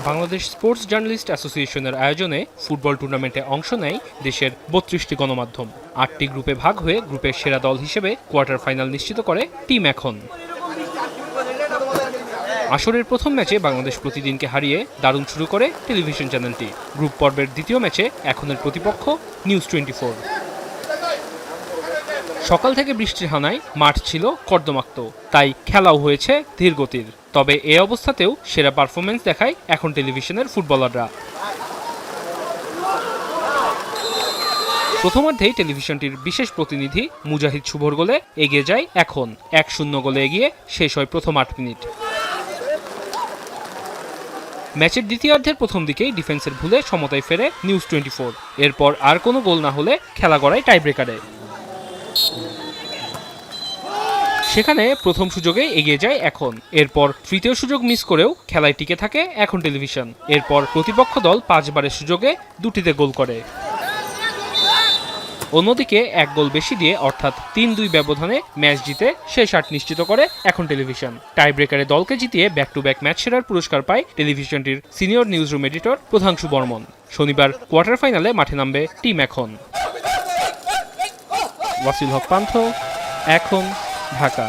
Bangladesh sports journalist অ্যাসোসিয়েশনের আয়োজনে football টুর্নামেন্টে অংশ নেয় দেশের ৩২টি গণমাধ্যম। ৮টি গ্রুপে ভাগ হয়ে গ্রুপের সেরা দল হিসেবে কোয়ার্টার ফাইনাল নিশ্চিত করে টিম এখন। আসরের প্রথম ম্যাচে বাংলাদেশ প্রতিদিনকে হারিয়ে দারুণ শুরু করে টেলিভিশন চ্যানেলটি। গ্রুপ পর্বের দ্বিতীয় ম্যাচে এখনের প্রতিপক্ষ নিউজ 24। সকাল থেকে বৃষ্টির হানায় মাঠ ছিল কর্দমাক্ত, তাই খেলাও হয়েছে ধীরগতির। তবে এ অবস্থাতেও সেরা পারফরমেন্স দেখায় এখন টেলিভিশনের ফুটবলাররা। প্রথমার্ধেই টেলিভিশনটির বিশেষ প্রতিনিধি মুজাহিদ শুভর গোলে এগিয়ে যায় এখন। ১-০ গোলে এগিয়ে শেষ হয় প্রথম ৮ মিনিট। ম্যাচের দ্বিতীয়ার্ধের প্রথম দিকেই ডিফেন্সের ভুলে সমতায় ফেরে নিউজ 24। এরপর আর কোনো গোল না হলে খেলা গড়ায় টাইব্রেকারে। সেখানে প্রথম সুযোগেই এগিয়ে যায় এখন। এরপর তৃতীয় সুযোগ মিস করেও খেলায় টিকে থাকে এখন টেলিভিশন। এরপর প্রতিপক্ষ দল ৫ বারের সুযোগে ২টিতে গোল করে। অন্যদিকে ১ গোল বেশি দিয়ে অর্থাৎ ৩-২ ব্যবধানে ম্যাচ জিতে শেষ ৮ নিশ্চিত করে এখন টেলিভিশন। টাইব্রেকারে দলকে জিতিয়ে ব্যাক টু ব্যাক ম্যাচ সেরার পুরস্কার পায় টেলিভিশনটির সিনিয়র নিউজরুম এডিটর প্রধাংশু বর্মন। শনিবার কোয়ার্টার ফাইনালে মাঠে নামবে টিম এখন। ওয়াসিল হক পান্থ, এখন, ঢাকা।